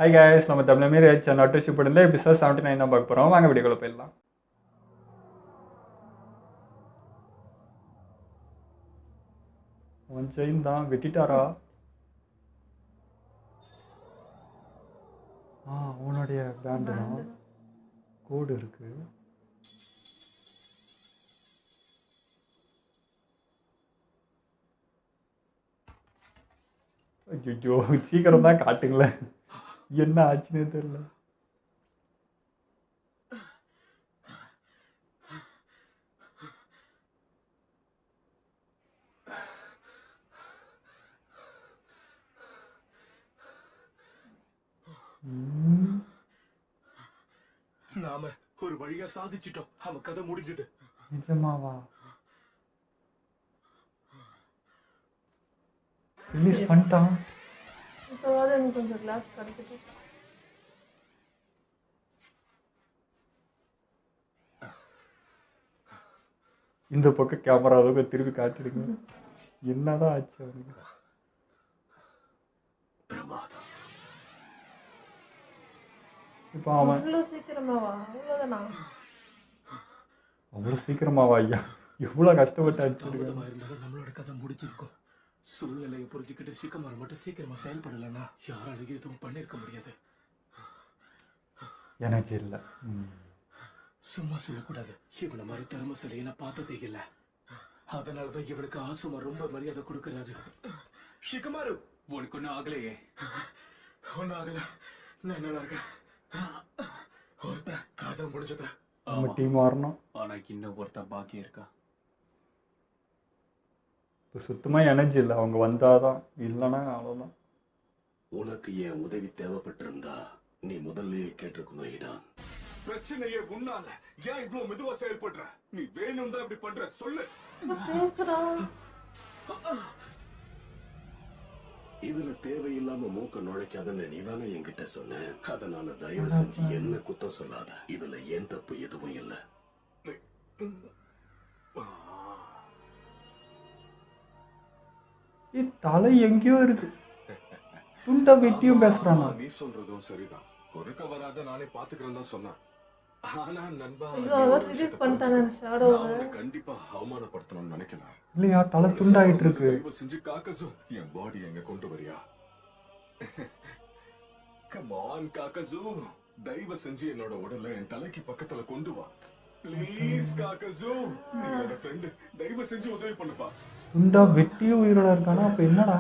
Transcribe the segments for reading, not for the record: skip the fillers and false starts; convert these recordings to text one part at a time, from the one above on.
Hi guys, நம்ம Tamil channel address போட்டு episode 79 தான் பார்க்க போகிறோம். வாங்க வீடியோக்குள்ள போயிடலாம். அவன் செயின் தான் வெட்டிட்டாரா? அவனுடைய பேண்டு தான் கோடு இருக்கு. ஐயோ, சீக்கிரம் தான் காட்டுங்களேன், என்ன ஆச்சுன்னே தெரியல. நாம ஒரு வழியா சாதிச்சிட்டோம். அவன் கதை முடிஞ்சது. நிஜமாவா? ரிலீஸ் பண்ணிட்டான். இப்போவாது எனக்கு கொஞ்சம் கிளாஸ் கிடைச்சிட்டு. இந்த பக்கம் கேமரா அளவுக்கு திருப்பி காட்டிடுங்க. என்னதான் ஆச்சு அவனுக்கு? பிரமாதம். இப்போ அவன் அவ்வளோ சீக்கிரமாவா? அவ்வளோதானா? அவ்வளோ சீக்கிரமாவா? ஐயா, எவ்வளோ கஷ்டப்பட்டு அடிச்சிருக்கேன். இருந்தாலும் நம்மளோட கதை முடிஞ்சிருக்கும். சூழ்நிலையை புரிஞ்சுக்கிட்டு சிக்கமார் மட்டும் சீக்கிரமா செயல்படலன்னா யாராலையும் எதுவும் பண்ணிருக்க முடியாது. எனர்ஜி இல்லை. சும்மா சொல்லக்கூடாது. இவனை மாதிரி திறமசாலியை நான் பார்த்ததே இல்ல. அதனாலதான் இவனுக்கு ஆசுமா ரொம்ப மரியாதை கொடுக்கறாரு. சிக்கமாரு, உனக்கு ஒன்னும் ஆகலையே? ஒன்னும் ஆகல, நான் நல்லா இருக்கேன். ஒருத்த கதை முடிஞ்சது. நம்ம டீம் வரணும். ஆனா இன்னும் ஒருத்த பாக்கி இருக்கா. இப்போ சுத்தமாக எனர்ஜி இல்லை. அவங்க வந்தாதான், இல்லைன்னா அவ்வளோதான். உனக்கு என் உதவி தேவைப்பட்டிருந்தா நீ முதல்லயே கேட்டிருக்கணும். இடான், பிரச்சனையே உன்னால. ஏன் இவ்வளவு மெதுவா செயல்படுற? நீ வேணும் தான் இப்படி பண்ற? சொல்லு. பேசுறான். இதுல தேவையில்லாம மூக்க நுழைக்காதன்னு நீதானே என்கிட்ட சொன்ன. அதனால தயவு செஞ்சு என்ன குத்தம் சொல்லாத. இதுல ஏன் தப்பு எதுவும் இல்லை. தலை எங்கேயோ இருக்கு. துண்டா வெட்டியும் பேசுறானா? நீ சொல்றதும் சரிதான். குறுக்க வராத நானே பாத்துக்கிறேன் தான் சொன்னான். ஆனா நண்பா, ரிலீஸ் பண்ணிட்டானே ஷாடோவை. அவனை கண்டிப்பா அவமானப்படுத்தணும்னு நினைக்கலாம். இல்லையா, தலை துண்டாயிட்டு இருக்கு. தயவு செஞ்சு காக்கசு, என் பாடி எங்க கொண்டு வரியா? கம் ஆன் காக்கசு, தயவு செஞ்சு என்னோட உடலை என் தலைக்கு பக்கத்துல கொண்டு வா. ப்ளீஸ் காக்கசு, நீ என்னோட ஃப்ரெண்ட். தயவு செஞ்சு உதவி பண்ணுப்பா. துண்டா வெட்டியும் உயிரோட இருக்கானா? அப்ப என்னடா?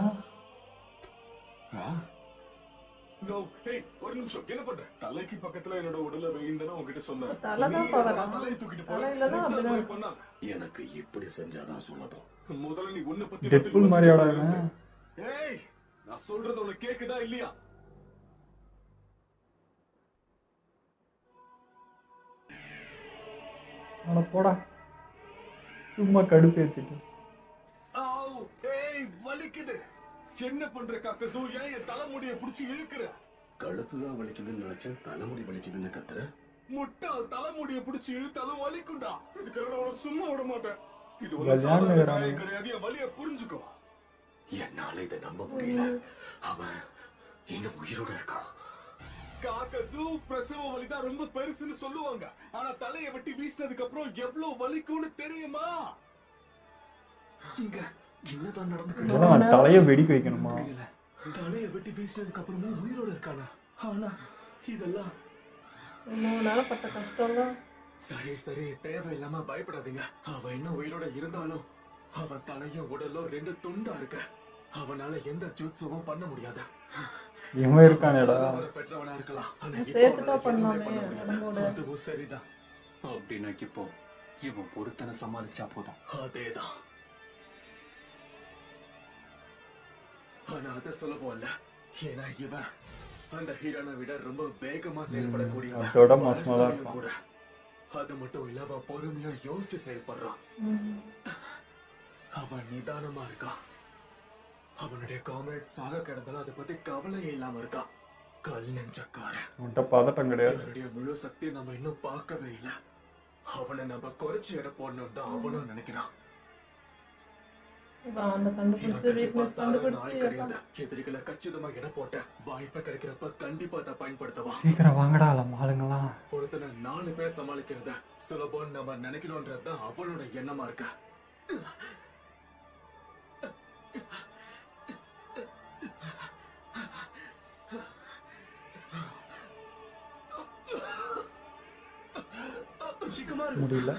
நோ, ஹே, ஒரு நிமிஷம். என்ன பண்ற? தலைக்கு பக்கத்துல என்னோட உடலை வைந்தனா உன்கிட்ட சொன்னேன். தலைதான் பவரான். தலையை தூக்கிட்டு தலை போற. இல்லைன்னா அப்படிதான் பண்ணாத. எனக்கு இப்படி செஞ்சாதான் சுலபம். முதல்ல நீ உன்னை பத்தி டெட்பூல் மாதிரியாடா இவன்? ஏய், நான் சொல்றது உனக்கு கேக்குதா இல்லையா? அட போடா, சும்மா கடுப்பேத்திட்டு. ஆவ், ஏய், வலிக்குது. என்ன பண்ற காக்கசு? ஏன் என் தலைமுடியை புடிச்சு இழுக்கிற? கழுத்துதான் வலிக்குதுன்னு நினைச்சேன், தலைமுடி வலிக்குதுன்னு கத்துற. முட்டாள், தலைமுடியை புடிச்சு இழுத்தாலும் வலிக்குண்டா. இதுக்காக நான் உன்னை சும்மா விட மாட்டேன். இது ஒரு கல்யாணம் சாதாரண வேறாங்க. காயம் கிடையாது. என் வலியை புரிஞ்சுக்கோ. என்னால இதை நம்ப முடியல. அவன் இன்னும் உயிரோட இருக்கான். காக்கசு, பிரசவ வலிதான் ரொம்ப பெருசுன்னு சொல்லுவாங்க. ஆனா தலையை வெட்டி வீசினதுக்கு அப்புறம் எவ்வளவு வலிக்கும்னு தெரியுமா? இங்க என்னதான் நடந்துக்கிட்டு? இதெல்லாம் தலையை வெடிக்க வைக்கணுமா? தலையை வெட்டி வீசினதுக்கு அப்புறமும் உயிரோட இருக்கானா? ஆனா இதெல்லாம் என்னோட பட்ட கஷ்டம்லாம். சரி சரி, தேவையில்லாம பயப்படாதீங்க. அவ இன்னும் உயிரோட இருந்தாலும் அவன் தலையும் உடலும் ரெண்டு துண்டா இருக்க. அவனால எந்த ஜூட்ஸுவும் பண்ண முடியாது. இவன் இருக்கானேடா. பெற்றவனா இருக்கலாம், ஆனா இப்போ சேர்த்துட்டா அவனால எதுவுமே பண்ணாமே பண்ண முடியாது. நம்மளோட. அதுவும் சரிதான். அப்படின்னா இப்போ இவன் பொறுத்தனை சமாளிச்சா போதும். அதேதான். ஆனா அத சுலபம் இல்ல. ஏன்னா இவன் அந்த ஹீரோனை விட ரொம்ப வேகமா செயல்படக்கூடியவன். அதோட மோசமா தான் இருப்பான். கூட அது மட்டும் இல்ல, அவன் பொறுமையா யோசிச்சு செயல்படுறான். அவன் நிதானமா இருக்கான். அவனுடைய காம்ரேட் சாக கிடந்தாலும் அதை பத்தி கவலையே இல்லாம இருக்கான். கல் நெஞ்சக்காரன். அவன்கிட்ட பதட்டம் கிடையாது. அவனுடைய முழு சக்தியை நம்ம இன்னும் பார்க்கவே இல்லை. அவனை நம்ம குறைச்சு எடை போடணும் தான் அவனும் நினைக்கிறான். இப்போ அந்த கண்டுபிடிச்சி வீக்னஸ் கண்டுபிடிச்சி கிடையாது. எதிரிகளை கச்சிதமா எடை போட்ட வாய்ப்பை கிடைக்கிறப்ப கண்டிப்பா அதை பயன்படுத்தவா. சீக்கிரம் வாங்கடா நம்ம ஆளுங்களாம். ஒருத்தனை 4 பேர் சமாளிக்கிறத சுலபம் நம்ம நினைக்கணும்ன்றதுதான் அவனோட எண்ணமா இருக்க. முடியல.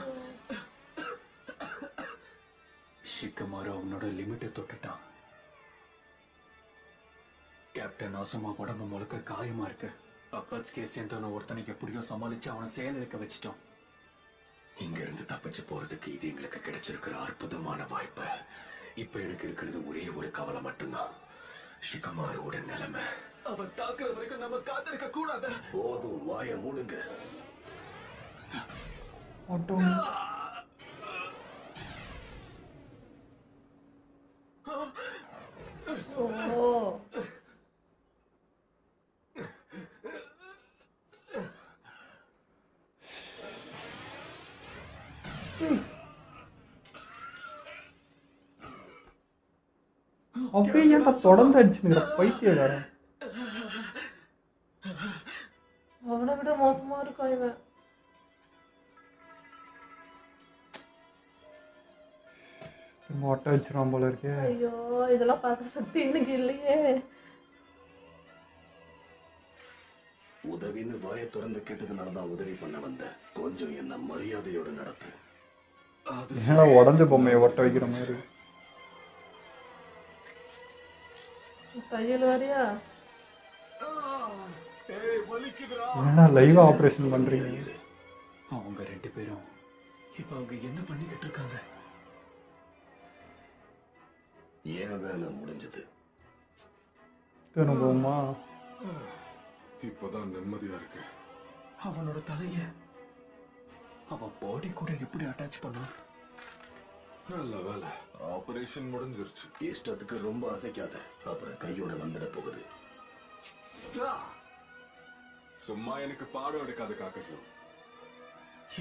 ஷிக்கமாரு அவனோட லிமிட்டை தொட்டுட்டான். கேப்டன் ஆசுமா உடம்பு முழுக்க காயமா இருக்கு. அக்காட்ஸ்கே சேர்ந்தவன ஒருத்தனை எப்படியோ சமாளிச்சு அவனை செயலிழக்க வச்சிட்டோம். இங்க இருந்து தப்பிச்சு போறதுக்கு இது எங்களுக்கு கிடைச்சிருக்கிற அற்புதமான வாய்ப்பு. இப்ப எனக்கு இருக்கிறது ஒரே ஒரு கவலை மட்டும்தான், ஷிகமாரோட நிலைமை. அவன் தாக்குற வரைக்கும் நம்ம காத்திருக்க கூடாது. போதும், வாய மூடுங்க. ஆட்டோ ஓ அப்படியே ஏன்டா தொடர்ந்து அடிச்சுங்கிற பைத்தியக்காரன். அவனை விட மோசமா இருக்கும் இவன். மொட்டை வச்சிருவான் போல இருக்கே. ஐயோ இதெல்லாம் பார்க்க சக்தி எனக்கு இல்லையே. உதவின்னு வாயை திறந்து கேட்டதுனாலதான் உதவி பண்ண வந்த. கொஞ்சம் என்ன மரியாதையோட நடத்து. என்னடா உடஞ்ச பொம்மையை ஒட்ட வைக்கிற மாதிரி. கையில் வரியா? என்னடா லைவ் ஆபரேஷன் பண்றீங்க? அவங்க 2 பேரும் இப்ப அவங்க என்ன பண்ணிக்கிட்டு இருக்காங்க? ஏன் வேலை முடிஞ்சது. போமா இப்பதான் நிம்மதியா இருக்கு. அவனோட தலைய அவன் பாடி கூட எப்படி அட்டாச் பண்ணா? நல்ல வேலை, ஆபரேஷன் முடிஞ்சிருச்சு. இஷ்டத்துக்கு ரொம்ப அசைக்காத, அப்புறம் கையோட வந்துட போகுது. சும்மா எனக்கு பாடம் எடுக்காத காக்கசு.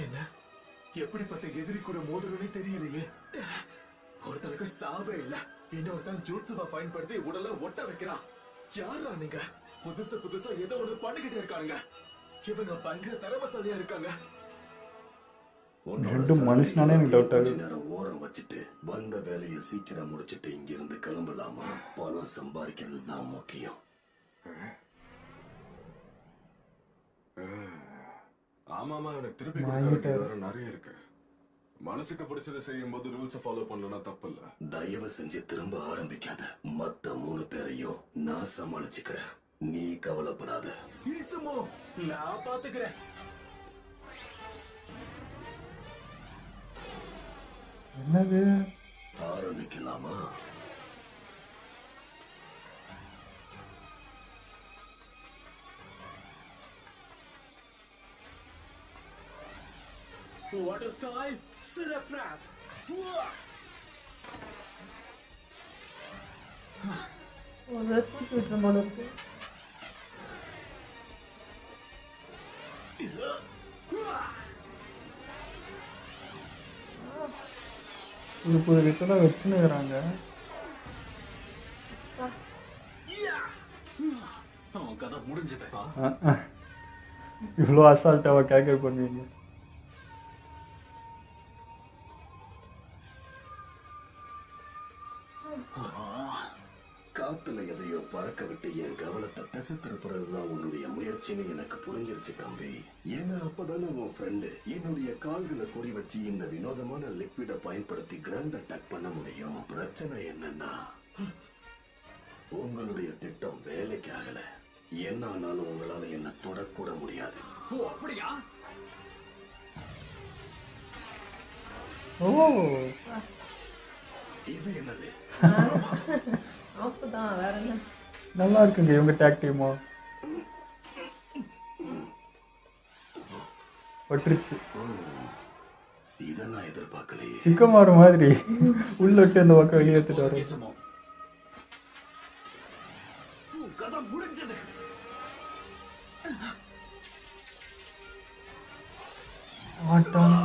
என்ன எப்படிப்பட்ட எதிரி கூட மோதுறனே தெரியலையே. ஒருத்தனுக்கு சாவே இல்ல, இன்னொருத்தன் ஜூட்சுவா பயன்படுத்தி உடலை ஒட்ட வைக்கிறான். யாரா நீங்க? புதுசா ஏதோ ஒண்ணு பண்ணிக்கிட்டே இருக்காங்க. இவங்க பயங்கர திறமசாலியா இருக்காங்க. ரெண்டும் மனுஷனானே எனக்கு டவுட் ஆகுது. நேரம் ஓரம் வச்சுட்டு வந்த வேலையை சீக்கிரம் முடிச்சிட்டு இங்க இருந்து கிளம்பலாமா? பணம் சம்பாதிக்கிறது தான் முக்கியம். ஆமாமா, எனக்கு திருப்பி கொடுக்க வேண்டியது வேற நிறைய இருக்கு. மனசுக்கு பிடிச்சதை செய்யும் போது ரூல்ஸை ஃபாலோ பண்ணலன்னா தப்பு இல்ல. தயவு செஞ்சு திரும்ப ஆரம்பிக்காத. மத்த 3 பேரையும் நான் சமாளிச்சுக்கிறேன், நீ கவலைப்படாத. நான் பாத்துக்கிறேன். என்னது ஆரம்பிக்கலாமா? What a style! Sit up, trap! ஒரு தூக்கி விட்டுற போல இருக்கு. புது வித்தெல்லாம் வச்சுன்னுக்குறாங்க. அவன் கதை முடிஞ்சது. இவ்வளோ அசால்ட்டாவா கேட்க பண்ணுவீங்க? காத்துல எதையோ பறக்க விட்டு என் கவனத்தை திசை திருப்புறதுதான் உன்னுடைய முயற்சின்னு எனக்கு புரிஞ்சிருச்சு தம்பி. ஏன்னா அப்பதானே உன் ஃப்ரெண்டு என்னுடைய கால்களை குறி வச்சு இந்த வினோதமான லிக்விட பயன்படுத்தி கிராண்ட் அட்டாக் பண்ண முடியும். பிரச்சனை என்னன்னா உங்களுடைய திட்டம் வேலைக்கு ஆகல. என்ன ஆனாலும் உங்களால என்ன தொடக்கூட முடியாது. ஓ அப்படியா? ஓ இது என்னது? ஆப்புதான், வேற என்ன? நல்லா இருக்குங்க இவங்க டேக் டீமோ. பட்டுருச்சு. இதை நான் எதிர்பார்க்கலையே. சிக்கமாறு மாதிரி உள்ள விட்டு அந்த பக்கம் வெளியே எடுத்துட்டு வர. கதை முடிஞ்சது. ஆட்டம்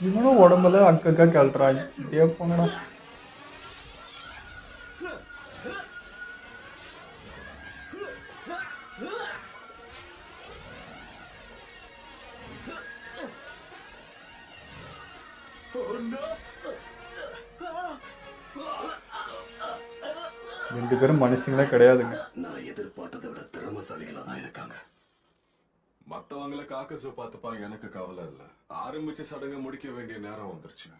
இவனும் உடம்புல அக்கா கழட்டுறாங்க. இதே போங்கடா. ரெண்டு பேரும் மனுஷங்களே கிடையாதுங்க. நான் எதிர்பார்த்ததை விட திறமைசாலிகளா தான் இருக்காங்க. மத்தவங்கள காக்கசு பார்த்துப்பான், எனக்கு கவலை இல்ல. ஆரம்பிச்ச சடங்கு முடிக்க வேண்டிய நேரம் வந்துருச்சு.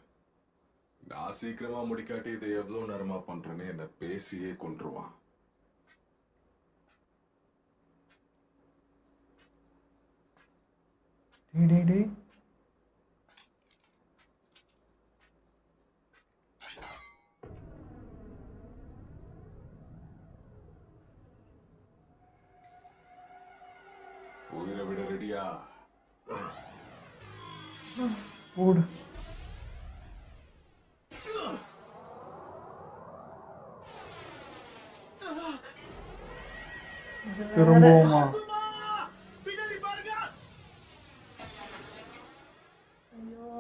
நான் சீக்கிரமா முடிக்காட்டி இதை எவ்வளவு நேரமா பண்றேன்னு என்ன பேசியே கொன்றுவான். டேய் உயிரை விட ரெடியா? ஓடு. திரும்பவுமா? ஐயோ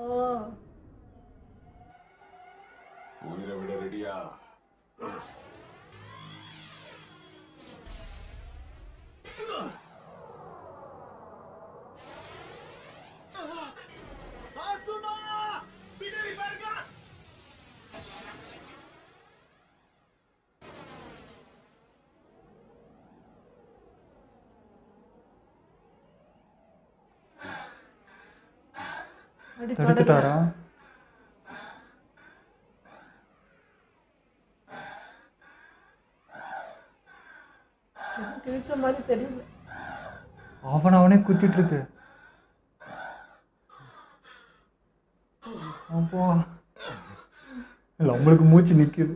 உயிரை விட ரெடியா? அடி தடுத்துட்டாரா? கிழிச்ச மாதிரி தெரியல. அவனே குத்திட்டு இருக்கு. அப்பா நம்மளுக்கு மூச்சு நிக்குது.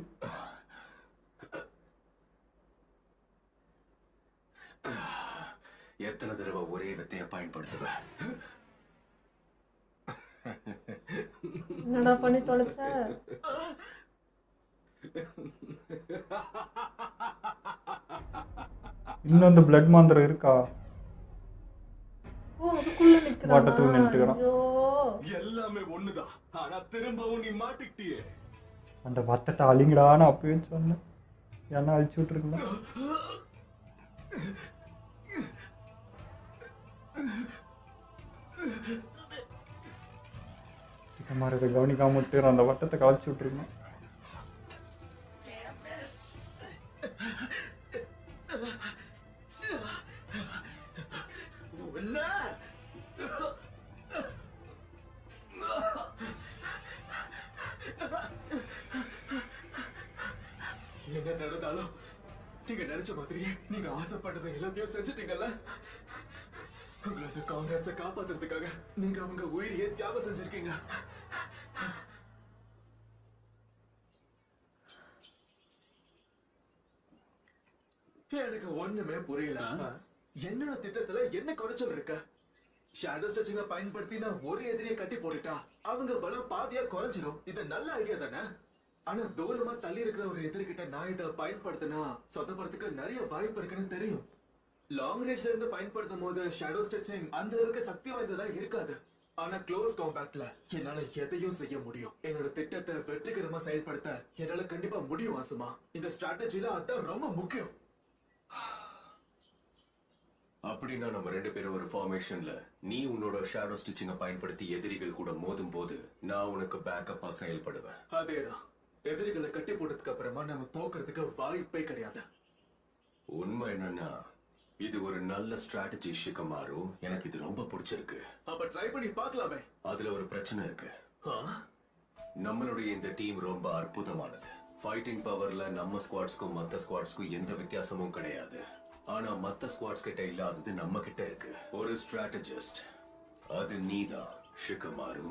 எத்தனை தடவை ஒரே வித்தைய பயன்படுத்துவேன்? என்னடா பண்ணி தொலைச்ச? இன்னும் அந்த பிளட் மாந்திரம் இருக்கா? ஓ அதுக்குள்ள வாட்டத்துல நிக்கிறானா? நின்னுட்டுக்கிறான். ஐயோ எல்லாமே ஒண்ணுதான், ஆனா திரும்பவும் நீ மாட்டிக்கிட்டியே. அந்த வத்தட்டை அழிங்கடான்னு அப்பவே சொன்னேன். என்ன அழிச்சு விட்டுருக்கலாம். மாதிரி இதை கவனிக்காம விட்டு அந்த வட்டத்தை களைச்சி விட்டுருக்கணும். என்ன நடந்தாலும் நீங்க நினைச்ச மாதிரியே நீங்க ஆசைப்பட்டதை எல்லாத்தையும் செஞ்சுட்டீங்கல்ல. உங்களது காங்கிரஸை காப்பாத்துறதுக்காக நீங்க அவங்க உயிரையே தியாகம் செஞ்சிருக்கீங்க. எனக்கு ஒண்ணுமே புரியல. என்னோட திட்டத்துல என்ன குறைச்சல் இருக்க? ஷேடோ ஸ்ட்ரெச்சிங்க பயன்படுத்தி நான் ஒரு எதிரியை கட்டி போட்டுட்டா அவங்க பலம் பாதியா குறைஞ்சிடும். இது நல்ல ஐடியா தானே? ஆனா தூரமா தள்ளி இருக்கிற ஒரு எதிரிகிட்ட நான் இதை பயன்படுத்தினா சொதப்படுறதுக்கு நிறைய வாய்ப்பு இருக்குன்னு தெரியும். லாங் ரேஞ்ச்ல இருந்து பயன்படுத்தும் போது ஷேடோ ஸ்ட்ரெச்சிங் அந்த அளவுக்கு சக்தி வாய்ந்ததா இருக்காது. ஆனா க்ளோஸ் காம்பேக்ட்ல என்னால எதையும் செய்ய முடியும். என்னோட திட்டத்தை வெற்றிகரமா செயல்படுத்த என்னால கண்டிப்பா முடியும் ஆசுமா. இந்த ஸ்ட்ராட்டஜில அதான் ரொம்ப முக்கியம். அப்படின்னா நம்ம ரெண்டு பேரும் ஒரு ஃபார்மேஷன்ல நீ உன்னோட ஷேடோ ஸ்டிச்சிங்க பயன்படுத்தி எதிரிகள் கூட மோதும் போது நான் உனக்கு பேக்கப்பா செயல்படுவேன். அதேதான். எதிரிகளை கட்டி போட்டதுக்கு அப்புறமா நம்ம தோக்கிறதுக்கு வாய்ப்பே கிடையாது. உண்மை என்னன்னா இது ஒரு நல்ல ஸ்ட்ராட்டஜி ஷிகமாரு. எனக்கு இது ரொம்ப பிடிச்சிருக்கு. அப்ப ட்ரை பண்ணி பார்க்கலாமே. அதுல ஒரு பிரச்சனை இருக்கு. நம்மளுடைய இந்த டீம் ரொம்ப அற்புதமானது. ஃபைட்டிங் பவர்ல நம்ம ஸ்குவாட்ஸ்க்கும் மத்த ஸ்குவாட்ஸ்க்கும் எந்த வித்தியாசமும் கிடையாது. ஆனா மத்த ஸ்குவாட்ஸ் கிட்ட இல்லாதது நம்ம கிட்ட இருக்கு. ஒரு ஸ்ட்ராட்டஜிஸ்ட். அது நீதான் ஷிகமாரு.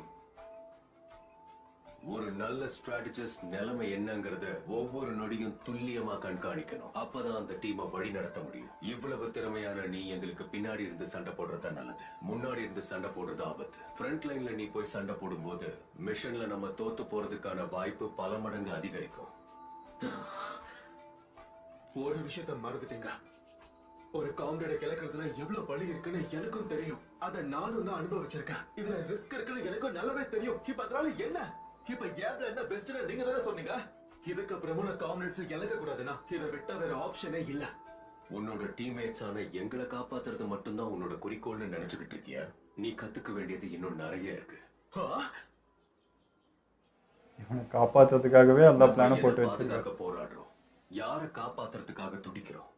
ஒரு நல்ல ஸ்ட்ராட்டஜிஸ்ட் நிலைமை என்னங்கறத ஒவ்வொரு நொடியும் துல்லியமா கண்காணிக்கணும். அப்பதான் அந்த டீமை வழி நடத்த முடியும். இவ்வளவு திறமையான நீ எங்களுக்கு பின்னாடி இருந்து சண்டை போடுறதா நல்லது. முன்னாடி இருந்து சண்டை போடுறது ஆபத்து. ஃப்ரண்ட் லைன்ல நீ போய் சண்டை போடும் போது மிஷன்ல நம்ம தோத்து போறதுக்கான வாய்ப்பு பல மடங்கு அதிகரிக்கும். ஒரு விஷயத்த மறந்துட்டீங்க. ஒரு காம்ரேட கிளக்கிறதுல எவ்வளவு வலி இருக்குன்னு எனக்கும் தெரியும். அத நானும் தான் அனுபவிச்சிருக்கேன். இதுல ரிஸ்க் இருக்குன்னு எனக்கும் நல்லாவே தெரியும். இப்ப அதனால என்ன? இப்ப ஏப்ல என்ன பெஸ்ட்னு நீங்க தானே சொன்னீங்க. இதுக்கு அப்புறமா நான் காம்ரேட்ஸ் இழக்க கூடாதுன்னா இதை விட்டா வேற ஆப்ஷனே இல்ல. உன்னோட டீம்மேட்ஸ் ஆன எங்களை காப்பாத்துறது மட்டும்தான் உன்னோட குறிக்கோள்னு நினைச்சுக்கிட்டு இருக்கியா? நீ கத்துக்க வேண்டியது இன்னும் நிறைய இருக்கு. இவனை காப்பாத்துறதுக்காகவே எல்லா பிளானும் போட்டு வச்சிருக்காரு. பாதுகாக்க போராடுறோம், யார காப்பாத்துறதுக்காக துடிக்கிறோம்.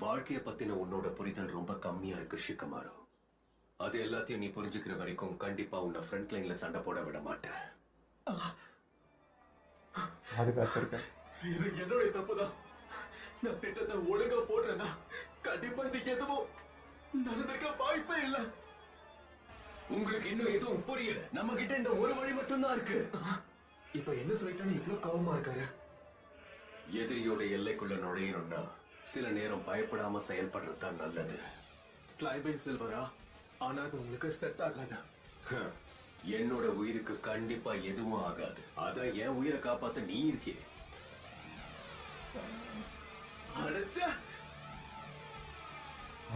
வாழ்க்கைய பத்தின உன்னோட புரிதல் ரொம்ப கம்மியா இருக்கு ஷிகமாரு. அது எல்லாத்தையும் நீ புரிஞ்சுக்கிற வரைக்கும் கண்டிப்பா உன்னை ஃப்ரண்ட் லைன்ல சண்டை போட விட மாட்டேன். பாதுகாத்திருக்கேன். இது என்னுடைய தப்புதான். நான் திட்டத்தை ஒழுங்கா போடுறேன்னா கண்டிப்பா இது எதுவும் நடந்திருக்க வாய்ப்பே இல்ல. உங்களுக்கு இன்னும் எதுவும் புரியல. நம்ம கிட்ட இந்த ஒரு வழி மட்டும்தான் இருக்கு. இப்ப என்ன சொல்லிட்டானு இவ்வளவு கோவமா இருக்காரு? எதிரியோட எல்லைக்குள்ள நுழையணும்னா சில நேரம் பயப்படாம செயல்படுறது தான் நல்லது. கிளைம்பிங் சில்வரா? ஆனா அது உங்களுக்கு செட் ஆகாது. என்னோட உயிருக்கு கண்டிப்பா எதுவும் ஆகாது. அதான் என் உயிரை காப்பாத்த நீ இருக்கே. அடைச்சா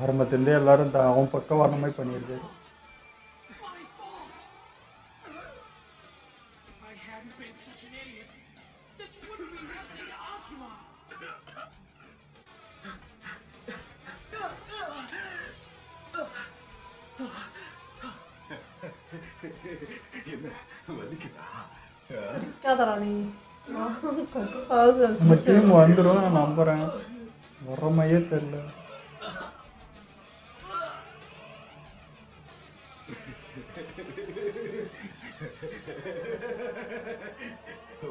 ஆரம்பத்திலேருந்தே எல்லாரும் அவன் பக்கவாரணமாய் பண்ணியிருக்காரு. என்ன வலிக்குதா? இருக்காதடா நீ. கடுப்பாவது நம்ம டீம் வந்துடும் நான் நம்புறேன். வர்றமையே தெரியல.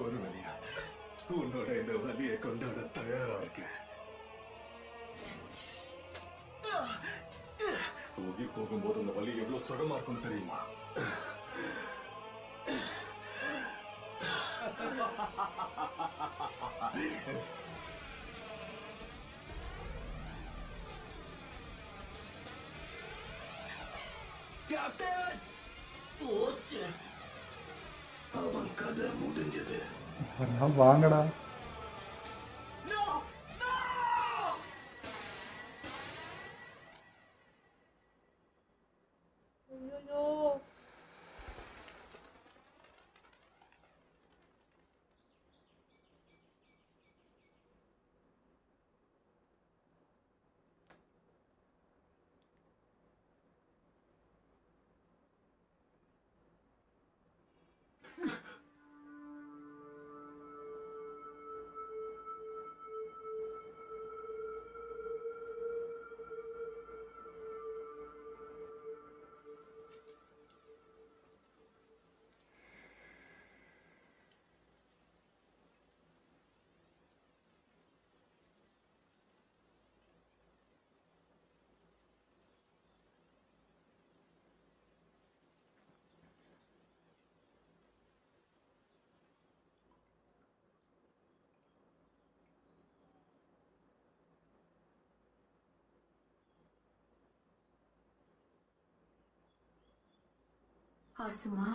ஒரு வழியா உன்னோட இந்த வலியை கொண்டாட தயாரா இருக்கேன். உயிர் போகும்போது அந்த வலி எவ்வளவு சுகமா இருக்கும் தெரியுமா? அவன் கதை முடிஞ்சது. வாங்கடா. ஐயோ ஆசுமா,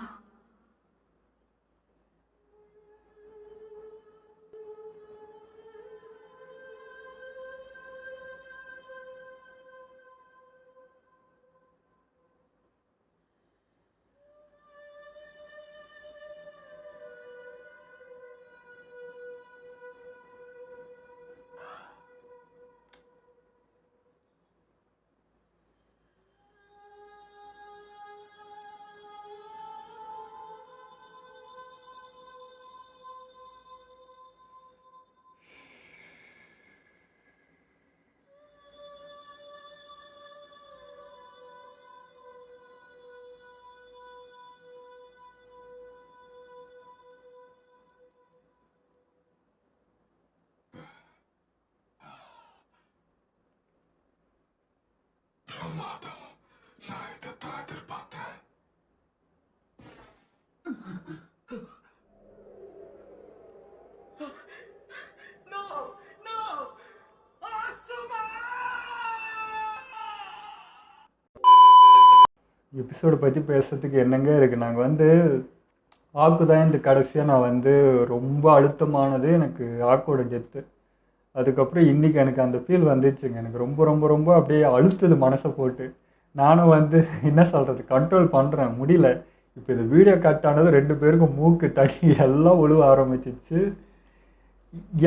பிரமாதம். நான் இதைத்தான் எதிர்பார்த்தேன். எபிசோடு பற்றி பேசுறதுக்கு என்னங்க இருக்குது. நாங்கள் வந்து ஆக்கு தான் இந்த கடைசியாக நான் வந்து ரொம்ப அழுத்தமானது எனக்கு ஆக்கோட டெத்து. அதுக்கப்புறம் இன்னைக்கு எனக்கு அந்த ஃபீல் வந்துச்சுங்க. எனக்கு ரொம்ப ரொம்ப ரொம்ப அப்படியே அழுத்துது மனசை போட்டு. நானும் வந்து என்ன சொல்கிறது, கண்ட்ரோல் பண்ணுறேன், முடியல. இப்போ இந்த வீடியோ கட் ஆனது 2 பேருக்கும் மூக்கு தண்ணி எல்லாம் ஒழுவ ஆரம்பிச்சிச்சு.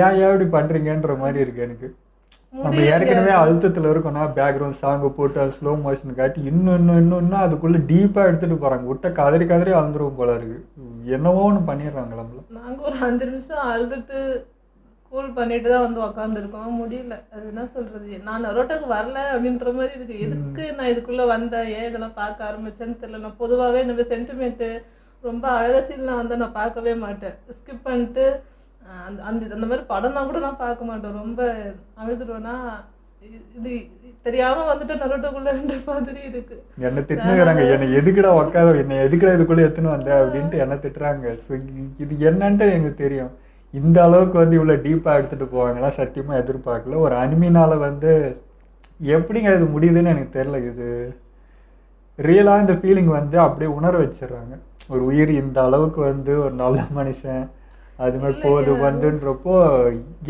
ஏன் இப்படி பண்ணுறீங்கன்ற மாதிரி இருக்குது எனக்கு. நம்ம ஏற்கனவே அழுத்தத்தில் இருக்கோம்னா பேக்ரவுண்ட் சாங்கு போட்டு அது ஸ்லோ மோஷன் காட்டி இன்னும் அதுக்குள்ளே டீப்பாக எடுத்துகிட்டு போகிறாங்க. விட்ட கதறி அழுந்துருவோம் போல இருக்குது. என்னவோ ஒன்று பண்ணிடுறாங்க நம்மள. நாங்கள் ஒரு 5 நிமிஷம் அழுதுட்டு கூல் பண்ணிட்டு தான் வந்து உக்காந்துருக்கோம். முடியல. அது என்ன சொல்கிறது, நான் நரோட்டாக்கு வரல அப்படின்ற மாதிரி இருக்குது. எதுக்கு நான் இதுக்குள்ளே வந்தேன், ஏன் இதெல்லாம் பார்க்க ஆரம்பிச்சேன்னு தெரியல. நான் பொதுவாகவே இந்த சென்டிமெண்ட்டு ரொம்ப அழகாக சீன்லாம் வந்து நான் பார்க்கவே மாட்டேன். ஸ்கிப் பண்ணிட்டு அந்த மாதிரி படம்னா கூட நான் பார்க்க மாட்டேன். ரொம்ப அழுதுருவேன்னா இது தெரியாமல் வந்துட்டு நரோட்டாக்குள்ளேன்ற மாதிரி இருக்குது. என்னை திட்டுறாங்க, என்னை எதுக்குடா என்னை எதுக்குடா இதுக்குள்ளே எடுத்துன்னு வந்தேன் அப்படின்ட்டு என்னை திட்டுறாங்க. ஸோ இது என்னன்ட்டு எனக்கு தெரியும். இந்த அளவுக்கு வந்து இவ்வளோ டீப்பாக எடுத்துகிட்டு போவாங்களா சத்தியமாக எதிர்பார்க்கல. ஒரு அனிமினால் வந்து எப்படிங்க இது முடியுதுன்னு எனக்கு தெரில. இது ரியலாக இந்த ஃபீலிங் வந்து அப்படியே உணர வச்சிடுறாங்க. ஒரு உயிர் இந்த அளவுக்கு வந்து ஒரு நல்ல மனுஷன் அது மாதிரி போகுது வந்துன்றப்போ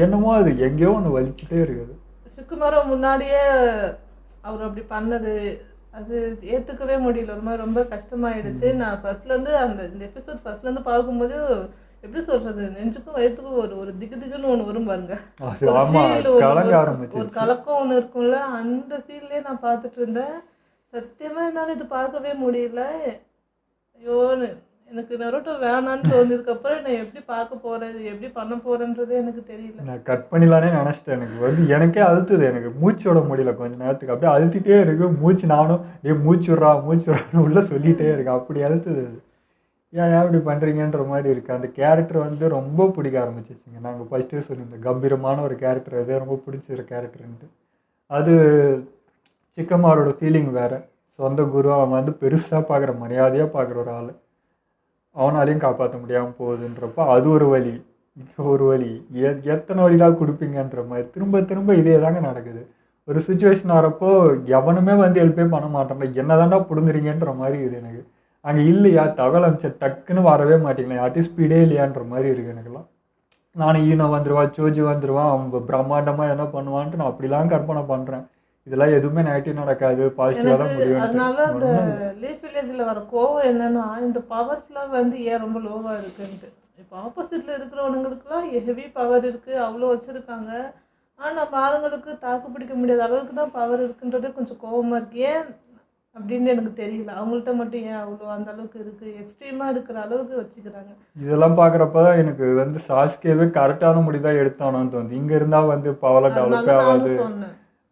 என்னமோ அது எங்கேயோ ஒன்று வலிச்சுட்டே இருக்குது. சுக்குமாரம் முன்னாடியே அவர் அப்படி பண்ணது அது ஏற்றுக்கவே முடியல. ஒரு மாதிரி ரொம்ப கஷ்டமாயிடுச்சு. நான் ஃபர்ஸ்ட்லேருந்து இந்த எபிசோட் ஃபர்ஸ்ட்லேருந்து பார்க்கும்போது எப்படி சொல்றது, நெஞ்சுக்கும் வயிற்றுக்கும் ஒரு திகுன்னு ஒன்று வரும் பாருங்க. ஒரு கலக்கம் ஒன்று இருக்கும்ல, அந்த ஃபீல்லே நான் பார்த்துட்டு இருந்தேன். சத்தியமா என்னால் இது பார்க்கவே முடியல. ஐயோ எனக்கு நரோட்டோ வேணான்னு தோணுதுக்கப்புறம் நான் எப்படி பார்க்க போறேன், இது எப்படி பண்ண போறேன்றதே எனக்கு தெரியல. நான் கட் பண்ணிடலானே நினச்சிட்டேன். எனக்கு வந்து எனக்கே அழுத்துது. எனக்கு மூச்சு விட முடியல கொஞ்ச நேரத்துக்கு. அப்படியே அழுத்திட்டே இருக்கு மூச்சு. நானும் மூச்சு விட்றான்னு உள்ள சொல்லிகிட்டே இருக்கேன். அப்படி அழுத்துது அது. ஏன் இப்படி பண்ணுறீங்கன்ற மாதிரி இருக்குது. அந்த கேரக்டர் வந்து ரொம்ப பிடிக்க ஆரம்பிச்சிச்சுங்க. நாங்கள் ஃபஸ்ட்டே சொல்லியிருந்தோம் கம்பீரமான ஒரு கேரக்டர், அது ரொம்ப பிடிச்சிரு கேரக்டருன்ட்டு. அது சிக்கம்மாரோட ஃபீலிங் வேறு. சொந்த குரு அவன் வந்து பெருசாக பார்க்குற, மரியாதையாக பார்க்குற ஒரு ஆள், அவனாலையும் காப்பாற்ற முடியாமல் போகுதுன்றப்போ அது ஒரு வழி. இது ஒரு வழி. எத்தனை வழியாக கொடுப்பீங்கன்ற மாதிரி திரும்ப இதே தாங்க நடக்குது. ஒரு சுச்சுவேஷன் வரப்போ எவனுமே வந்து ஹெல்ப்பே பண்ண மாட்டாங்க. என்ன தாண்டா பிடுங்குறீங்கன்ற மாதிரி இது எனக்கு. அங்கே இல்லையா தகவல் அமைச்ச டக்குன்னு வரவே மாட்டேங்களா, யார்ட்டையும் ஸ்பீடே இல்லையான்ற மாதிரி இருக்குது எனக்குலாம். நானும் ஈனோ வந்துடுவான், சோஜி வந்துடுவான், அவன் பிரம்மாண்டமாக என்ன பண்ணுவான்ட்டு நான் அப்படிலாம் கற்பனை பண்ணுறேன். இதெல்லாம் எதுவுமே நெகட்டிவ் நடக்காது, பாசிட்டிவாக தான் முடியும். அதனால அந்த லீஃப் வில்லேஜில் வர கோவம் என்னன்னா, இந்த பவர்ஸ்லாம் வந்து ஏன் ரொம்ப லோவாக இருக்குன்ட்டு. இப்போ ஆப்போசிட்டில் இருக்கிறவனுங்களுக்குலாம் ஹெவி பவர் இருக்குது, அவ்வளோ வச்சுருக்காங்க. ஆனால் நம்ம ஆளுங்களுக்கு தாக்கு பிடிக்க முடியாத அளவுக்கு தான் பவர் இருக்குன்றது கொஞ்சம் கோவமாக இருக்குது. ஏன் அப்படின்னு எனக்கு தெரியல. அவங்கள்ட்ட மட்டும் ஏன் அவ்வளோ அந்த அளவுக்கு இருக்குது, எக்ஸ்ட்ரீமாக இருக்கிற அளவுக்கு வச்சுக்கிறாங்க. இதெல்லாம் பார்க்குறப்ப தான் எனக்கு வந்து சாஸ்கேவே கரெக்டான முடிதான் எடுத்தானோன்னு தோணுது. இங்கே இருந்தால் வந்து பவரை டெவலப் ஆகாது,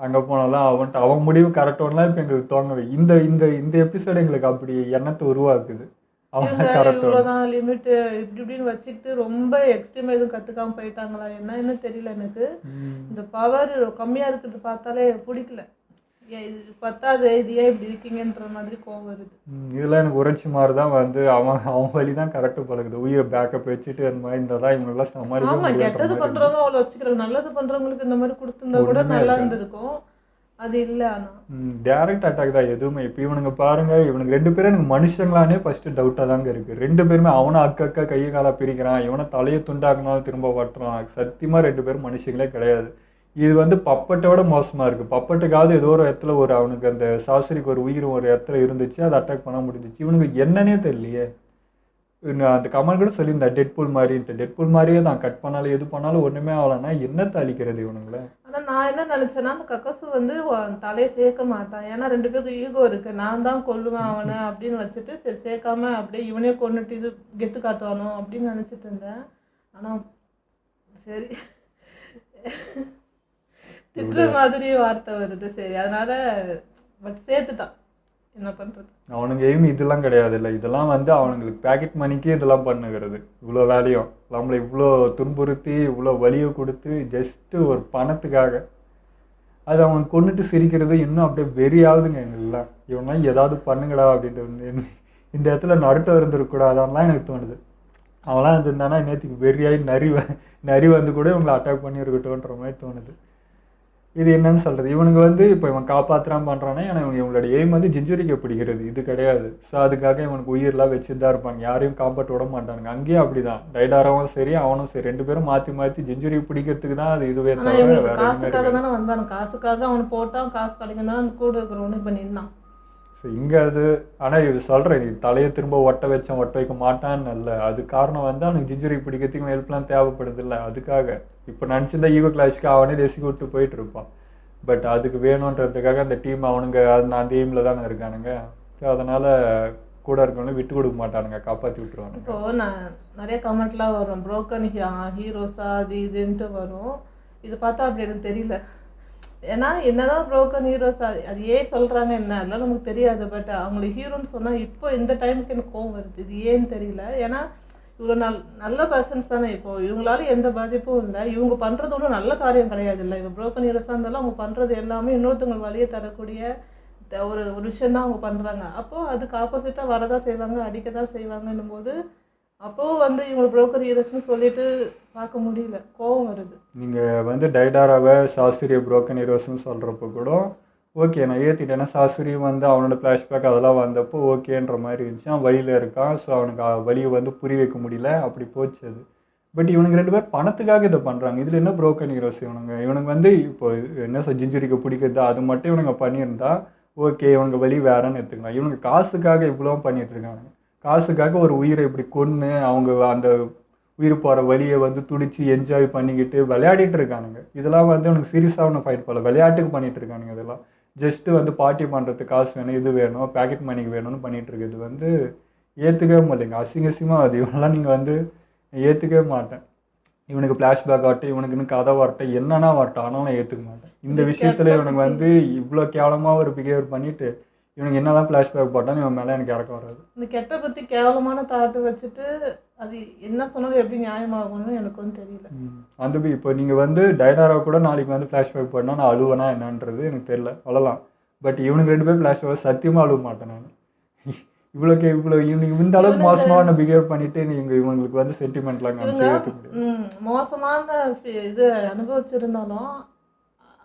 அங்கே போனாலும் அவன் முடிவு கரெக்டானலாம் இப்போ எங்களுக்கு தோங்கவே. இந்த இந்த இந்த எபிசோடு எங்களுக்கு அப்படி எண்ணத்தை உருவாக்குது. அவங்க கரெக்டாக இவ்வளோதான் லிமிட்டு இப்படின்னு வச்சுக்கிட்டு ரொம்ப எக்ஸ்ட்ரீமாக எதுவும் கற்றுக்காமல் போயிட்டாங்களா என்ன தெரியல எனக்கு. இந்த பவர் கம்மியாக இருக்கிறது பார்த்தாலே பிடிக்கல. இது பத்தாது, இது ஏன் இப்படி இருக்கீங்கன்ற மாதிரி கோவம் வருது. இதெல்லாம் எனக்கு உரைச்சி மாதிரி தான் வந்து அவன் வழி தான் கரெக்டாக பழகுது. உயிரை பேக்கப் வச்சுட்டு அந்த மாதிரி இருந்தால் தான் இவங்கெல்லாம் சமாளிக்க. ஆமாம், கெட்டது பண்ணுறவங்க அவ்வளோ வச்சுக்கிறாங்க, நல்லது பண்ணுறவங்களுக்கு இந்த மாதிரி கொடுத்துருந்தா கூட நல்லா இருந்திருக்கும். அது இல்லை. ஆனால் டேரக்ட் அட்டாக் தான் எதுவுமே. இப்போ இவனுங்க பாருங்க, இவனுக்கு 2 பேரும் எனக்கு மனுஷங்களானே ஃபஸ்ட்டு டவுட்டாக தாங்க இருக்குது. 2 பேருமே அவனை அக்கா கையை காலாக பிரிக்கிறான், இவனை தலையை துண்டாக்குனாலும் திரும்ப வட்டுறான். சத்தியமாக 2 பேரும் மனுஷங்களே கிடையாது. இது வந்து பப்பட்டோட மோசமாக இருக்குது. பப்பட்டுக்காவது ஏதோ ஒரு இடத்துல அவனுக்கு அந்த சாஸ்திரிக்கு ஒரு உயிர் ஒரு இடத்துல இருந்துச்சு, அதை அட்டாக் பண்ண முடிஞ்சிச்சு. இவனுக்கு என்னன்னே தெரியலையே. அந்த கமெண்ட் கூட சொல்லியிருந்தேன் டெட்பூல் மாதிரின்ட்டு. டெட்பூல் மாதிரியே தான், கட் பண்ணாலும் எது பண்ணாலும் ஒன்றுமே ஆகலைன்னா என்னத்தை அழிக்கிறது இவனுங்களே. ஆனால் நான் என்ன நினச்சேன்னா, அந்த கக்கசு வந்து தலையை சேர்க்க மாட்டான். ஏன்னா 2 பேருக்கு ஈகோ இருக்குது, நான் தான் கொல்லுவேன் அவனை அப்படின்னு வச்சுட்டு சரி சேர்க்காம அப்படியே இவனே கொண்டுட்டு இது கெத்து காட்டுவானோ அப்படின்னு நினச்சிட்டு இருந்தேன். ஆனால் சரி திட்டுற மாதிரி வார்த்தை வருது, சரி அதனால பட் சேர்த்துட்டான், என்ன பண்ணுறது. அவனுங்க எய்ம் இதெல்லாம் கிடையாது இல்லை. இதெல்லாம் வந்து அவனுங்களுக்கு பேக்கெட் மணிக்கு இதெல்லாம் பண்ணுகிறது. இவ்வளோ வேலையும் நம்மளை இவ்வளோ துன்புறுத்தி இவ்வளோ வலியை கொடுத்து ஜஸ்ட்டு ஒரு பணத்துக்காக அது அவன் கொண்டுட்டு சிரிக்கிறது இன்னும் அப்படியே வெறியாகுதுங்க எங்கெல்லாம். இவனெலாம் ஏதாவது பண்ணுங்கடா அப்படின்ட்டு. இந்த இடத்துல நருட்டோ இருந்துருக்கூடாதான்லாம் எனக்கு தோணுது. அவன்லாம் இருந்திருந்தானா நேற்றுக்கு வெறியாகி நரி வந்து கூட இவங்களை அட்டாக் பண்ணியிருக்கட்டும்ன்ற மாதிரி தோணுது. இது என்னன்னு சொல்கிறது, இவனுக்கு வந்து இப்போ இவன் காப்பாற்றுறான் பண்ணுறானே, ஏன்னா இவங்களோட எய்ம் வந்து ஜிஞ்சுரிக்க பிடிக்கிறது, இது கிடையாது. ஸோ அதுக்காக இவனுக்கு உயிரெலாம் வச்சுட்டு தான் இருப்பாங்க, யாரையும் காப்பாற்ற விட மாட்டானுங்க. அங்கேயும் அப்படி தான், டைடாராவும் சரி அவனும் சரி 2 பேரும் மாற்றி மாற்றி ஜிஞ்சுரி பிடிக்கிறதுக்கு தான் அது இதுவே ஆனா தவிர இவங்களுக்கு வேறு எதுவுமே காசுக்காக இருக்காது. தானே வந்தானு, காசுக்காக அவனை போட்டான், காசு கிடைக்கும் தானே அந்த கூட இருக்கிறவனு இப்போ நின்னான். ஸோ இங்கே அது ஆனால் இது சொல்கிறேன், நீ தலையை திரும்ப ஒட்ட வச்சேன் ஒட்ட வைக்க மாட்டான்னு இல்லை, அது காரணம் வந்து அவனுக்கு ஜிஞ்சுரி பிடிக்கிறதுக்கு ஹெல்ப்லாம் தேவைப்படுது இல்லை, அதுக்காக. இப்போ நினச்சிருந்தா ஈகோ கிளாஷ்க்கு அவனே ரெசிக்கு விட்டு போயிட்டு இருப்பான். பட் அதுக்கு வேணுன்றதுக்காக அந்த டீம் அவனுங்க அந்த எய்மில் தானே இருக்கானுங்க. ஸோ அதனால் கூட இருக்கவங்களே விட்டு கொடுக்க மாட்டானுங்க, காப்பாற்றி விட்டுருவானுங்க. இப்போது நான் நிறைய கமெண்ட்லாம் வரும், புரோக்கன் ஹீரோஸா அது இதுன்ட்டு வரும். இது பார்த்தா அப்படி எனக்கு தெரியல. ஏன்னா என்னதான் புரோக்கன் ஹீரோஸ் அது ஏன் சொல்கிறாங்க என்ன அதெல்லாம் நமக்கு தெரியாது. பட் அவங்களை ஹீரோன்னு சொன்னால் இப்போ இந்த டைமுக்கு எனக்கு கோவம் வருது, இது ஏன்னு தெரியல. ஏன்னா இவ்வளோ நல்ல பர்சன்ஸ் தானே, இப்போது இவங்களால எந்த பாதிப்பும் இல்லை, இவங்க பண்ணுறது ஒன்றும் நல்ல காரியம் கிடையாது இல்லை. இப்போ புரோக்கன் ஹீரோஸாக இருந்தாலும் அவங்க பண்ணுறது எல்லாமே இன்னொருத்தவங்க வழியை தரக்கூடிய ஒரு ஒரு விஷயந்தான் அவங்க பண்ணுறாங்க. அப்போது அதுக்கு ஆப்போசிட்டாக வரதான் செய்வாங்க, அடிக்க தான் செய்வாங்கன்னும் போது அப்போது வந்து இவங்க புரோக்கர் ஹீரோஸ்னு சொல்லிட்டு பார்க்க முடியல, கோவம் வருது. நீங்கள் வந்து டைடாராவை சாசுரிய புரோக்கன் ஹீரோஸ்னு சொல்கிறப்போ கூட ஓகே நான் ஏற்றிட்டேன்னா, சாசுரியும் வந்து அவனோட ஃப்ளாஷ்பேக் அதெல்லாம் வந்தப்போ ஓகேன்ற மாதிரி இருந்துச்சு. அவன் வழியில் இருக்கான், ஸோ அவனுக்கு வழியை வந்து புரிய வைக்க முடியல, அப்படி போச்சு அது. பட் இவனுக்கு 2 பேர் பணத்துக்காக இதை பண்ணுறாங்க. இதில் என்ன புரோக்கன் ஹீரோஸ் இவனுக்கு வந்து இப்போ என்ன ஜிஞ்சுரிக்க பிடிக்கிறது அது மட்டும் இவனுங்க பண்ணியிருந்தா ஓகே, இவனுக்கு வழி வேறன்னு எடுத்துக்கலாம். இவனுக்கு காசுக்காக இவ்வளோ பண்ணிட்டு இருக்காங்க. காசுக்காக ஒரு உயிரை இப்படி கொன்று அவங்க அந்த உயிர் போகிற வழியை வந்து துடிச்சு என்ஜாய் பண்ணிக்கிட்டு விளையாடிட்டு இருக்கானுங்க. இதெல்லாம் வந்து அவனுக்கு சீரியஸாக ஒன்று ஃபைட் போல, விளையாட்டுக்கு பண்ணிட்டு இருக்கானுங்க. இதெல்லாம் ஜஸ்ட்டு வந்து பார்ட்டி பண்ணுறதுக்கு காசு வேணும், இது வேணும், பேக்கெட் மணிக்கு வேணும்னு பண்ணிட்டு இருக்குது. வந்து ஏற்றுக்கவே மாட்டேங்க, அசிங்கசியமாக அது. இவனெல்லாம் நீங்கள் வந்து ஏற்றுக்கவே மாட்டேன். இவனுக்கு ஃப்ளாஷ்பேக் ஆகட்டும், இவனுக்கு இன்னும் கதை வரட்டும், என்னன்னா வரட்டும், ஆனால் நான் ஏற்றுக்க மாட்டேன். இந்த விஷயத்தில் இவனுக்கு வந்து இவ்வளோ கேவலமாக ஒரு பிஹேவியர் பண்ணிவிட்டு இவனுக்கு என்னதான் ஃப்ளாஷ்பேக் போட்டாலும் இவன் மேலே எனக்கு இறக்கம் வராது. இந்த கெட்ட பற்றி கேவலமான தாட்டு வச்சுட்டு அது என்ன சொன்னாலும் எப்படி நியாயமாகும்னு எனக்கு வந்து தெரியல. அந்த இப்போ நீங்கள் வந்து டைடாரா கூட நாளைக்கு வந்து ஃப்ளாஷ்பேக் பண்ணால் நான் அழுவேனா என்னன்றது எனக்கு தெரியல, அவ்வளோலாம். பட் இவனுக்கு 2 பேர் ஃப்ளாஷ்பேக் சத்தியமாக அழுவ மாட்டேன் நான். இவ்வளோ இவனுக்கு இந்த அளவுக்கு மோசமான பிஹேவ் பண்ணிட்டு இவங்களுக்கு வந்து சென்டிமெண்ட்லாம் காமிச்சு மோசமான இது அனுபவிச்சிருந்தாலும்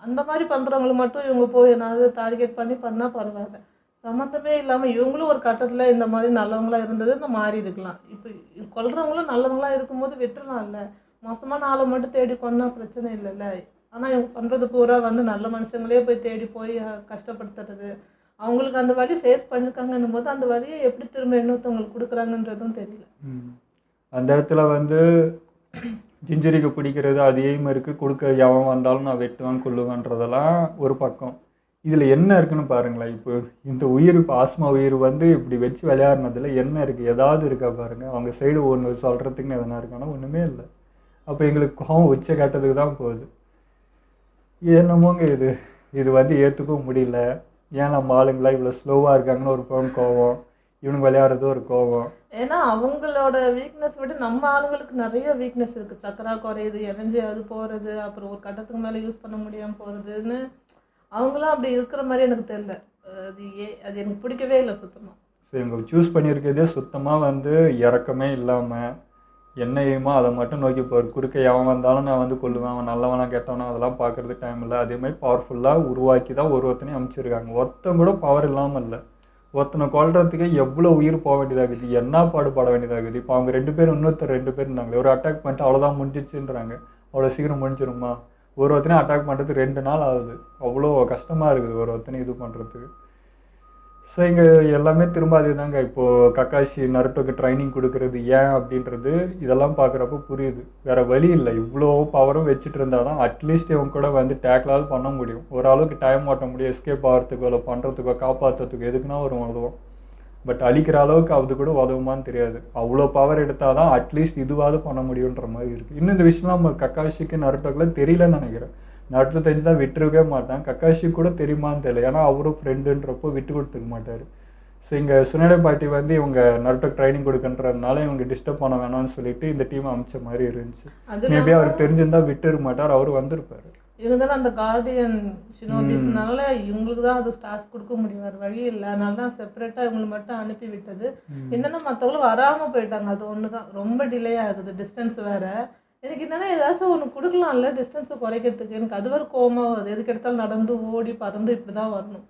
அந்த மாதிரி பண்ணுறவங்களை மட்டும் இவங்க போய் ஏதாவது டார்கெட் பண்ணால் பரவாயில்ல. சம்மந்தமே இல்லாமல் இவங்களும் ஒரு கட்டத்தில் இந்த மாதிரி நல்லவங்களாக இருந்தது இந்த மாறி இருக்கலாம். இப்போ கொல்றவங்களும் நல்லவங்களாக இருக்கும்போது விட்டுறலாம் இல்லை, மோசமான ஆளை மட்டும் தேடி கொண்டா பிரச்சனை இல்லைல்ல. ஆனால் இவங்க பண்ணுறது பூரா வந்து நல்ல மனுஷங்களே போய் தேடி போய் கஷ்டப்படுத்துறது, அவங்களுக்கு அந்த வழி ஃபேஸ் பண்ணியிருக்காங்கன்னும் போது அந்த வழியை எப்படி திரும்ப இன்னொருத்தவங்களுக்கு கொடுக்குறாங்கன்றதும் தெரியல. அந்த இடத்துல வந்து ஜிஞ்சுரிக்கு பிடிக்கிறது அது எய்ம் இருக்குது, கொடுக்க எவன் வந்தாலும் நான் வெட்டுவேன் கொள்ளுவேன்றதெல்லாம் ஒரு பக்கம். இதில் என்ன இருக்குன்னு பாருங்களேன். இப்போ இந்த உயிர், இப்போ ஆஸ்மா உயிர் வந்து இப்படி வச்சு விளையாடுனதில் என்ன இருக்குது, ஏதாவது இருக்கா பாருங்கள். அவங்க சைடு ஒன்று சொல்கிறதுக்குன்னு எதனா இருக்கானா ஒன்றுமே இல்லை. அப்போ எங்களுக்கு கோவம் உச்ச கட்டத்துக்கு தான் போகுது. என்னமோங்க இது வந்து ஏற்றுக்கவும் முடியல. ஏன் நம்ம ஆளுங்களா இவ்வளோ ஸ்லோவாக இருக்காங்கன்னு ஒரு கோவம், இவனுக்கு விளையாடுறது ஒரு கோவம். ஏன்னா அவங்களோட வீக்னஸ் விட நம்ம ஆளுங்களுக்கு நிறைய வீக்னஸ் இருக்குது. சக்கரா குறையுது, எனர்ஜி அது போகிறது, அப்புறம் ஒரு கட்டத்துக்கு மேலே யூஸ் பண்ண முடியாமல் போகிறதுன்னு அவங்களாம் அப்படி இருக்கிற மாதிரி எனக்கு தெரியல. அது எனக்கு பிடிக்கவே இல்லை சுத்தமாக. ஸோ இவங்க சூஸ் பண்ணியிருக்கிறதே சுத்தமாக வந்து இறக்கமே இல்லாமல் என்ன எய்மோ அதை மட்டும் நோக்கி போகிற. குறுக்க எவன் வந்தாலும் நான் வந்து கொள்ளுவேன், அவன் நல்லவனா கெட்டவனா அதெல்லாம் பார்க்குறது டைம் இல்லை. அதே மாதிரி பவர்ஃபுல்லாக உருவாக்கி தான் ஒருத்தனையும் அமைச்சிருக்காங்க. ஒருத்தன் கூட பவர் இல்லாமல் இல்லை. ஒருத்தனை கொல்றதுக்கு எவ்வளோ உயிர் போக வேண்டியதாகுது, என்ன பாடுபட வேண்டியதாகுது. இப்போ அவங்க 2 பேர் இன்னொருத்தர் 2 பேர் இருந்தாங்களே, ஒரு அட்டாக் பண்ணிட்டு அவ்வளோதான் முடிஞ்சிச்சுன்றாங்க. அவ்வளோ சீக்கிரம் முடிஞ்சிருமா? ஒருத்தனையும் அட்டாக் பண்ணுறதுக்கு 2 நாள் ஆகுது. அவ்வளோ கஷ்டமாக இருக்குது ஒருத்தனையும் இது பண்ணுறதுக்கு. ஸோ இங்கே எல்லாமே திரும்ப அதே தாங்க. இப்போது கக்காஷி நருட்டோக்கு ட்ரைனிங் கொடுக்குறது ஏன் அப்படின்றது இதெல்லாம் பார்க்குறப்போ புரியுது. வேறு வழி இல்லை, இவ்வளோ பவரும் வச்சுட்டு இருந்தால் தான் அட்லீஸ்ட் இவங்க கூட வந்து டேக்கிளாவது பண்ண முடியும். ஓரளவுக்கு டைம் ஓட்ட முடியும், எஸ்கேப் ஆகிறதுக்கோ இல்லை பண்ணுறதுக்கோ காப்பாற்றுறதுக்கோ எதுக்குன்னா ஒரு உதவும். பட் அழிக்கிற அளவுக்கு அது கூட உதவுமான்னு தெரியாது. அவ்வளோ பவர் எடுத்தால் தான் அட்லீஸ்ட் இதுவாவது பண்ண முடியுன்ற மாதிரி இருக்குது. இன்னும் இந்த விஷயம்லாம் நம்ம கக்காஷிக்கு நருட்டோக்குலாம் தெரியலன்னு நினைக்கிறேன். நருட்டோ தெரிஞ்சு தான் விட்டுருக்கவே மாட்டான். கக்காஷி கூட தெரியுமான்னு தெரியல, ஏன்னா அவரும் ஃப்ரெண்டுன்றப்போ விட்டு கொடுத்துக்க மாட்டார். ஸோ இங்கே சுனேடா பாட்டி வந்து இவங்க நருட்டோ ட்ரைனிங் கொடுக்குன்றதுனால இவங்க டிஸ்டர்ப் பண்ண வேணாம்னு சொல்லிட்டு இந்த டீமை அமைச்ச மாதிரி இருந்துச்சு. மேபி அவருக்கு தெரிஞ்சிருந்தா விட்டுருக்க மாட்டார், அவரு வந்திருப்பாரு. இவங்க தானே அந்த கார்டியன் ஷினோபிஸ்னால இவங்களுக்கு தான் அது டாஸ்க் கொடுக்க முடியும், வேறு வழி இல்லை. அதனால தான் செப்பரேட்டாக இவங்களை மட்டும் அனுப்பி விட்டது. என்னென்னா மற்றவங்களும் வராமல் போயிட்டாங்க, அது ஒன்று தான் ரொம்ப டிலே ஆகுது. டிஸ்டன்ஸ் வேறு, எனக்கு என்னன்னா ஏதாச்சும் ஒன்று கொடுக்கலாம்ல டிஸ்டன்ஸை குறைக்கிறதுக்கு. எனக்கு அது வரை கோவமா வருது. எதுக்கு எடுத்தாலும் நடந்து ஓடி பறந்து இப்படி தான் வரணும்.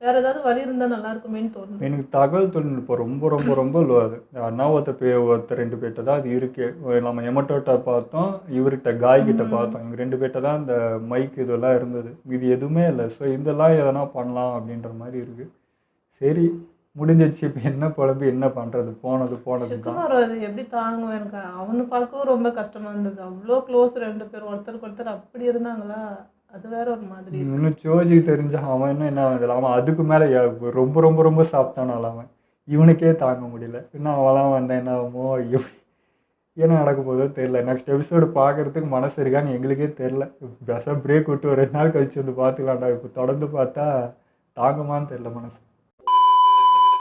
வேற ஏதாவது வழி இருந்தால் நல்லா இருக்குமேன்னு தோணுது. எனக்கு தகவல் தொழில்நுட்பம் ரொம்ப ரொம்ப ரொம்ப லோ அது. அண்ணா ஒருத்தர் 2 பேர்கிட்ட தான் அது இருக்கு. நம்ம எமட்டோட்ட பார்த்தோம், இவர்கிட்ட காய் கிட்ட பார்த்தோம். இவங்க 2 பேர்கிட்ட தான் இந்த மைக் இதெல்லாம் இருந்தது. இது எதுவுமே இல்லை. ஸோ இதெல்லாம் எதனா பண்ணலாம் அப்படின்ற மாதிரி இருக்கு. சரி முடிஞ்சிச்சு. இப்போ என்ன குழம்பு என்ன பண்ணுறது? போனது தான். சுக்குமார் அது எப்படி தாங்குவேன்? எனக்கு அவனு பார்க்கவும் ரொம்ப கஷ்டமா இருந்தது. அவ்வளோ க்ளோஸ் 2 பேர், ஒருத்தருக்கு ஒருத்தர் அப்படி இருந்தாங்களா? அது வேற ஒரு மாதிரி இருக்கு. இன்னும் ஜோஜிக்கு தெரிஞ்ச அவன் இன்னும் என்ன ஆகுது, அவன் அதுக்கு மேலே ரொம்ப ரொம்ப ரொம்ப சாப்பிட்டானால அவன் இவனுக்கே தாங்க முடியல. இன்னும் அவன்லாம் வந்தேன் என்ன ஆகுமோ, எப்படி என்ன நடக்க போதோ தெரியல. நெக்ஸ்ட் எபிசோடு பார்க்கறதுக்கு மனசு இருக்கான்னு எங்களுக்கே தெரில. பெருசாக பிரேக் விட்டு ஒரு 2 நாள் கழிச்சு வந்து பார்த்துக்கலாம்டா. இப்போ தொடர்ந்து பார்த்தா தாங்குமான்னு தெரில மனசு.